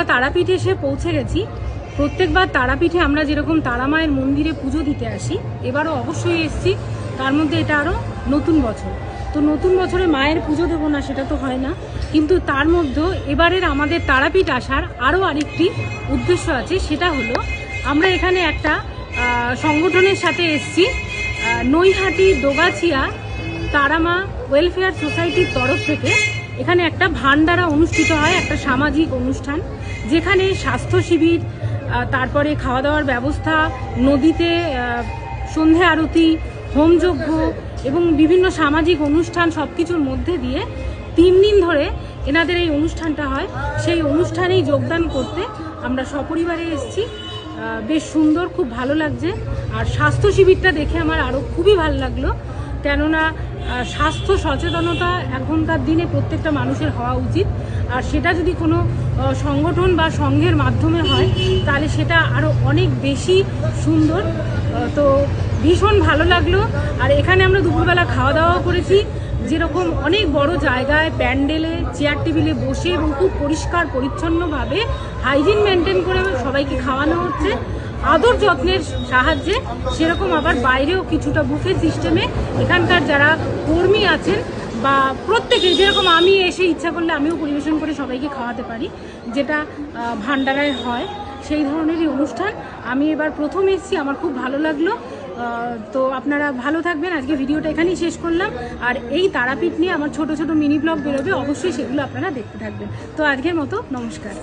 আমরা তারাপীঠে এসে পৌঁছে গেছি। প্রত্যেকবার তারাপীঠে আমরা যেরকম তারা মায়ের মন্দিরে পুজো দিতে আসি, এবারও অবশ্যই এসেছি। তার মধ্যে এটা আরও নতুন বছর, তো নতুন বছরে মায়ের পুজো দেবো না সেটা তো হয় না, কিন্তু তার মধ্যেও এবারের আমাদের তারাপীঠ আসার আরও আরেকটি উদ্দেশ্য আছে। সেটা হলো আমরা এখানে একটা সংগঠনের সাথে এসেছি। নৈহাটি দোগাছিয়া তারামা ওয়েলফেয়ার সোসাইটির তরফ থেকে এখানে একটা ভান্ডারা অনুষ্ঠিত হয়, একটা সামাজিক অনুষ্ঠান, যেখানে স্বাস্থ্য শিবির, তারপরে খাওয়া দাওয়ার ব্যবস্থা, নদীতে সন্ধে আরতি, হোমযজ্ঞ এবং বিভিন্ন সামাজিক অনুষ্ঠান সব কিছুর মধ্যে দিয়ে 3 দিন ধরে এনাদের এই অনুষ্ঠানটা হয়। সেই অনুষ্ঠানেই যোগদান করতে আমরা সপরিবারে এসেছি। বেশ সুন্দর, খুব ভালো লাগছে। আর স্বাস্থ্য শিবিরটা দেখে আমার আরও খুবই ভালো লাগলো, কেননা স্বাস্থ্য সচেতনতা এখনকার দিনে প্রত্যেকটা মানুষের হওয়া উচিত। আর সেটা যদি কোনো সংগঠন বা সংঘের মাধ্যমে হয় তাহলে সেটা আরও অনেক বেশি সুন্দর। তো ভীষণ ভালো লাগলো। আর এখানে আমরা দুপুরবেলা খাওয়া দাওয়াও করেছি, যেরকম অনেক বড় জায়গায় প্যান্ডেলে চেয়ার টেবিলে বসে এবং খুব পরিষ্কার পরিচ্ছন্নভাবে হাইজিন মেনটেন করে সবাইকে খাওয়ানো হচ্ছে আদর যত্নের সাহায্যে। সেরকম আবার বাইরেও কিছুটা বুফে সিস্টেমে এখানকার যারা কর্মী আছেন বা প্রত্যেকে, যেরকম আমি এসে ইচ্ছা করলে আমিও পরিবেশন করে সবাইকে খাওয়াতে পারি, যেটা ভান্ডারায় হয়, সেই ধরনেরই অনুষ্ঠান। আমি এবার প্রথম এসেছি, আমার খুব ভালো লাগলো। তো আপনারা ভালো থাকবেন। আজকে ভিডিওটা এখানেই শেষ করলাম। আর এই তারাপীঠ নিয়ে আমার ছোট ছোট মিনি ব্লগ বেরোবে, অবশ্যই সেগুলো আপনারা দেখতে থাকবেন। তো আজকের মতো নমস্কার।